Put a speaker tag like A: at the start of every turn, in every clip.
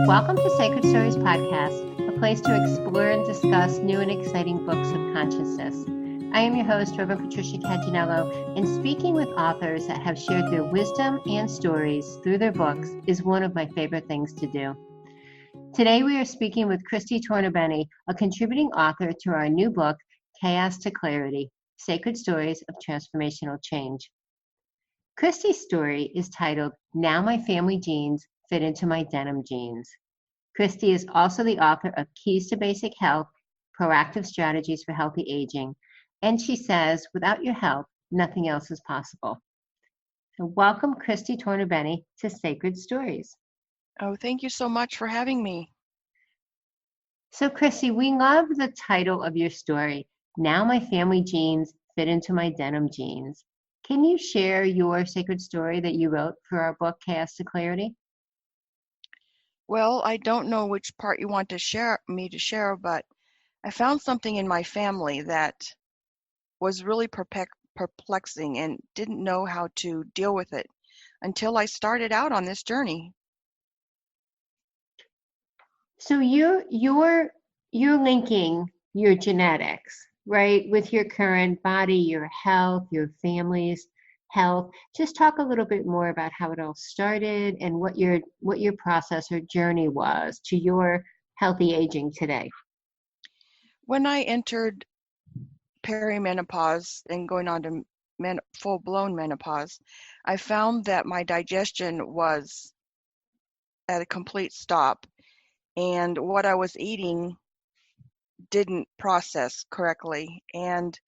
A: Welcome to Sacred Stories Podcast, a place to explore and discuss new and exciting books of consciousness. I am your host, Reverend Patricia Caginello, and speaking with authors that have shared their wisdom and stories through their books is one of my favorite things to do. Today we are speaking with Kristi Tornabene, a contributing author to our new book, Chaos to Clarity, Sacred Stories of Transformational Change. Kristi's story is titled, Now My Family Genes Fit into My Denim Jeans. Kristi is also the author of Keys to Basic Health, Proactive Strategies for Healthy Aging, and she says, without your help, nothing else is possible. So welcome, Kristi Tornabene, to Sacred Stories.
B: Oh, thank you so much for having me.
A: So, Kristi, we love the title of your story, Now My Family Genes Fit into My Denim Jeans. Can you share your sacred story that you wrote for our book, Chaos to Clarity?
B: Well, I don't know which part you want to share, but I found something in my family that was really perplexing and didn't know how to deal with it until I started out on this journey.
A: So you're linking your genetics, right, with your current body, your health, your family's health. Just talk a little bit more about how it all started and what your process or journey was to your healthy aging today.
B: When I entered perimenopause and going on to full-blown menopause, I found that my digestion was at a complete stop, and what I was eating didn't process correctly, and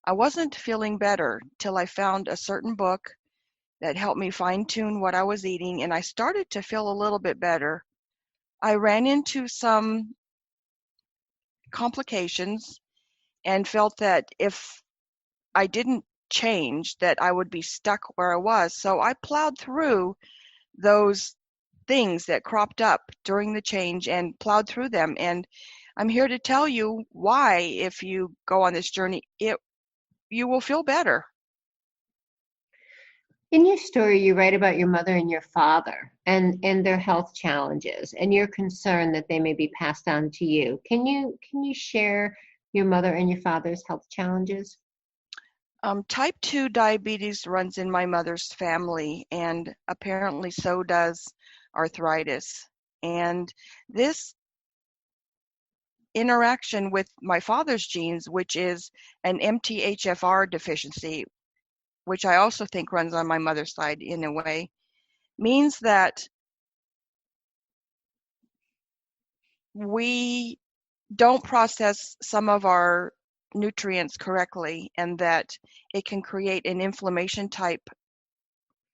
B: I wasn't feeling better till I found a certain book that helped me fine-tune what I was eating, and I started to feel a little bit better. I ran into some complications and felt that if I didn't change, that I would be stuck where I was. So I plowed through those things that cropped up during the change and plowed through them. And I'm here to tell you why, if you go on this journey, you will feel better.
A: In your story, you write about your mother and your father and their health challenges and your concern that they may be passed on to you. Can you share your mother and your father's health challenges?
B: Type 2 diabetes runs in my mother's family, and apparently so does arthritis. And this interaction with my father's genes, which is an MTHFR deficiency, which I also think runs on my mother's side in a way, means that we don't process some of our nutrients correctly, and that it can create an inflammation type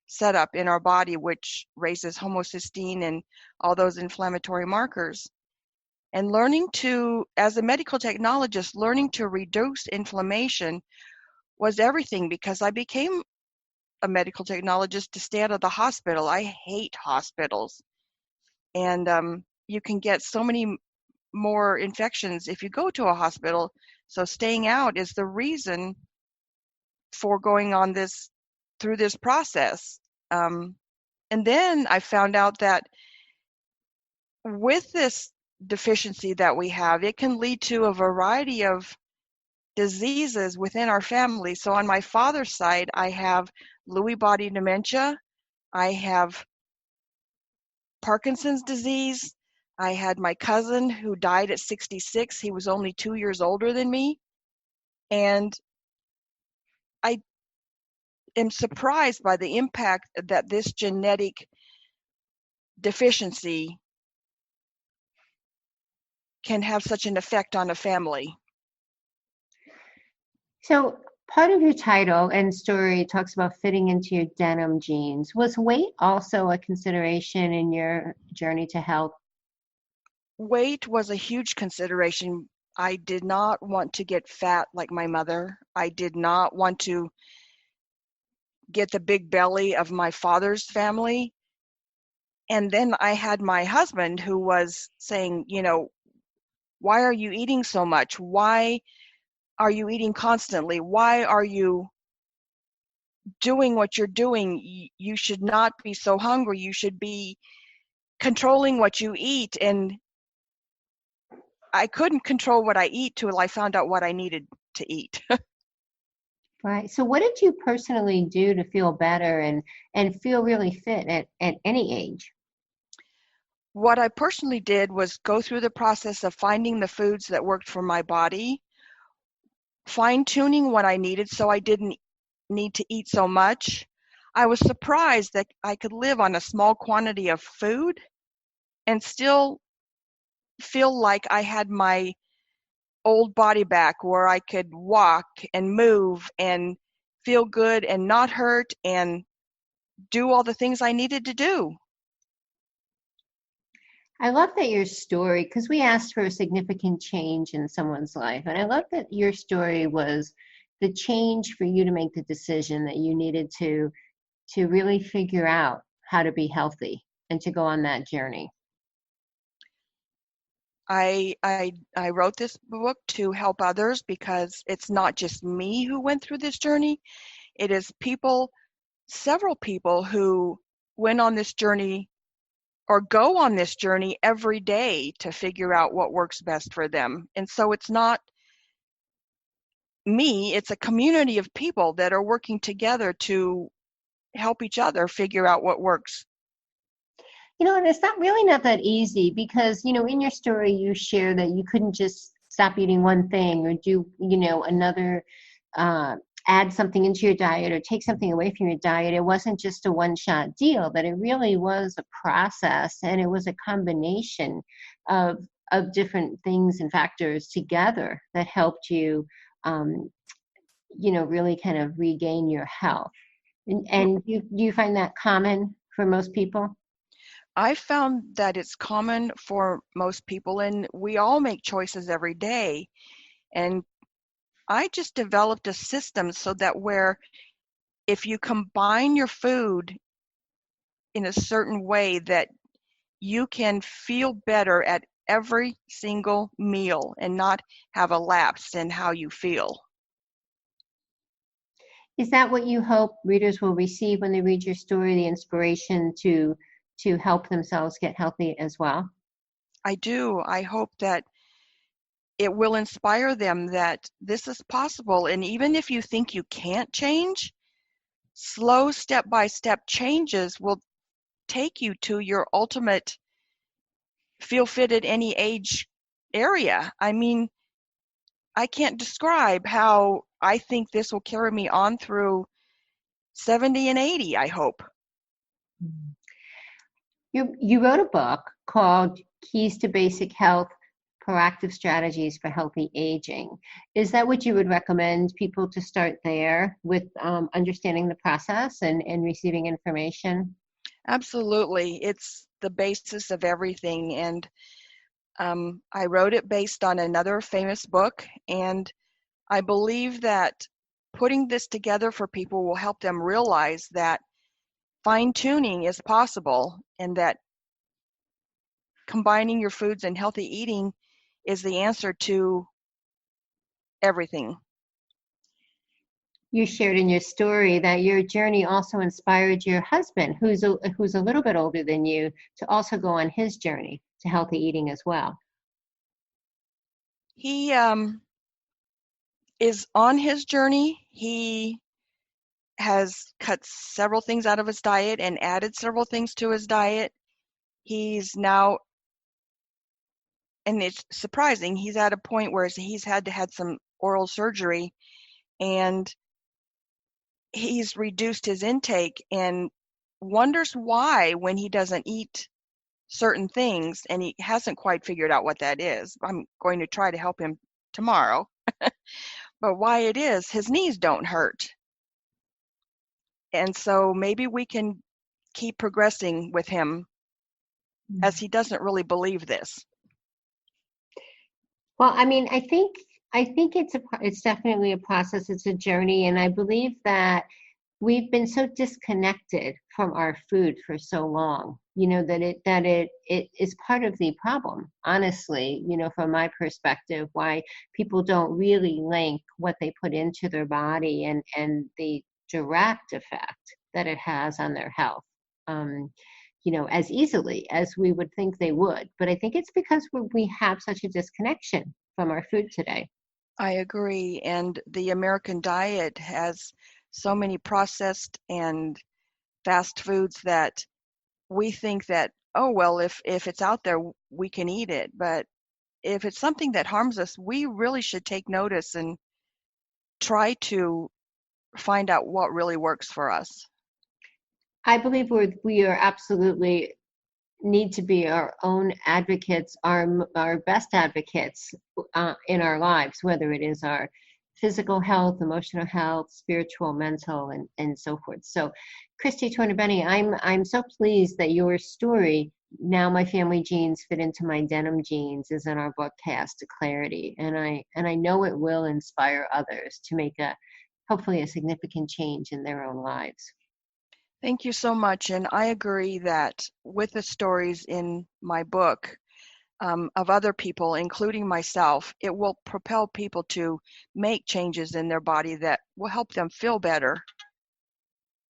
B: setup in our body, which raises homocysteine and all those inflammatory markers. And learning to, as a medical technologist, learning to reduce inflammation was everything, because I became a medical technologist to stay out of the hospital. I hate hospitals. And you can get so many more infections if you go to a hospital. So staying out is the reason for going on through this process. And then I found out that with this deficiency that we have, it can lead to a variety of diseases within our family. So on my father's side, I have Lewy body dementia, I have Parkinson's disease, I had my cousin who died at 66. He was only 2 years older than me. And I am surprised by the impact that this genetic deficiency can have such an effect on a family.
A: So part of your title and story talks about fitting into your denim jeans. Was weight also a consideration in your journey to health?
B: Weight was a huge consideration. I did not want to get fat like my mother. I did not want to get the big belly of my father's family. And then I had my husband who was saying, why are you eating so much? Why are you eating constantly? Why are you doing what you're doing? You should not be so hungry. You should be controlling what you eat, and I couldn't control what I eat till I found out what I needed to eat.
A: Right. So what did you personally do to feel better and feel really fit at any age?
B: What I personally did was go through the process of finding the foods that worked for my body, fine-tuning what I needed so I didn't need to eat so much. I was surprised that I could live on a small quantity of food and still feel like I had my old body back, where I could walk and move and feel good and not hurt and do all the things I needed to do.
A: I love that your story, because we asked for a significant change in someone's life. And I love that your story was the change for you to make the decision that you needed to really figure out how to be healthy and to go on that journey.
B: I wrote this book to help others because it's not just me who went through this journey. It is several people who went on this journey or go on this journey every day to figure out what works best for them. And so it's not me, it's a community of people that are working together to help each other figure out what works.
A: And it's not that easy because, in your story, you share that you couldn't just stop eating one thing or do, another, add something into your diet or take something away from your diet. It wasn't just a one-shot deal, but it really was a process, and it was a combination of different things and factors together that helped you, really kind of regain your health. And you find that common for most people?
B: I found that it's common for most people, and we all make choices every day. And I just developed a system so that where if you combine your food in a certain way, that you can feel better at every single meal and not have a lapse in how you feel.
A: Is that what you hope readers will receive when they read your story, the inspiration to help themselves get healthy as well?
B: I do. I hope that it will inspire them that this is possible. And even if you think you can't change, slow step-by-step changes will take you to your ultimate feel fit at any age area. I mean, I can't describe how I think this will carry me on through 70 and 80, I hope.
A: You wrote a book called Keys to Basic Health, Proactive Strategies for Healthy Aging. Is that what you would recommend people to start there with understanding the process and receiving information?
B: Absolutely. It's the basis of everything. And I wrote it based on another famous book. And I believe that putting this together for people will help them realize that fine-tuning is possible and that combining your foods and healthy eating is the answer to everything.
A: You shared in your story that your journey also inspired your husband, who's a little bit older than you, to also go on his journey to healthy eating as well.
B: He is on his journey. He has cut several things out of his diet and added several things to his diet. He's now, and it's surprising, he's at a point where he's had to had some oral surgery, and he's reduced his intake and wonders why when he doesn't eat certain things, and he hasn't quite figured out what that is. I'm going to try to help him tomorrow. But why it is, his knees don't hurt. And so maybe we can keep progressing with him as he doesn't really believe this.
A: Well, I mean, I think it's definitely a process. It's a journey, and I believe that we've been so disconnected from our food for so long, that it is part of the problem, honestly, from my perspective, why people don't really link what they put into their body and the direct effect that it has on their health. as easily as we would think they would. But I think it's because we have such a disconnection from our food today.
B: I agree. And the American diet has so many processed and fast foods that we think that, oh, well, if it's out there, we can eat it. But if it's something that harms us, we really should take notice and try to find out what really works for us.
A: I believe we are absolutely need to be our own advocates, our best advocates in our lives, whether it is our physical health, emotional health, spiritual, mental, and so forth. So, Kristi Tornabene, I'm so pleased that your story, Now My Family Genes Fit Into My Denim Jeans, is in our book Chaos to Clarity, and I know it will inspire others to make hopefully a significant change in their own lives.
B: Thank you so much. And I agree that with the stories in my book of other people, including myself, it will propel people to make changes in their body that will help them feel better.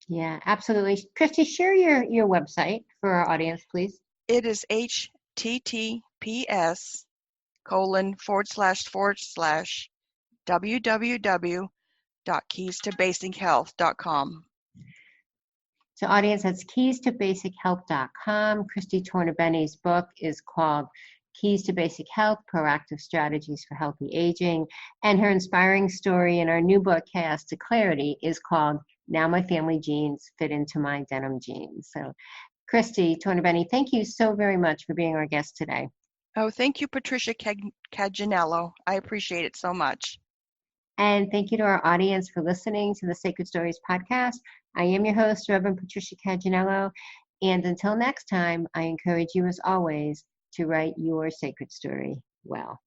A: Yeah, absolutely. Kristi, share your website for our audience, please.
B: It is https://www.keystobasichealth.com.
A: So audience, that's keystobasichealth.com. Kristi Tornabene's book is called Keys to Basic Health, Proactive Strategies for Healthy Aging. And her inspiring story in our new book, Chaos to Clarity, is called Now My Family Genes Fit Into My Denim Jeans. So Kristi Tornabene, thank you so very much for being our guest today.
B: Oh, thank you, Patricia Caginello. I appreciate it so much.
A: And thank you to our audience for listening to the Sacred Stories podcast. I am your host, Reverend Patricia Caginello. And until next time, I encourage you, as always, to write your sacred story well.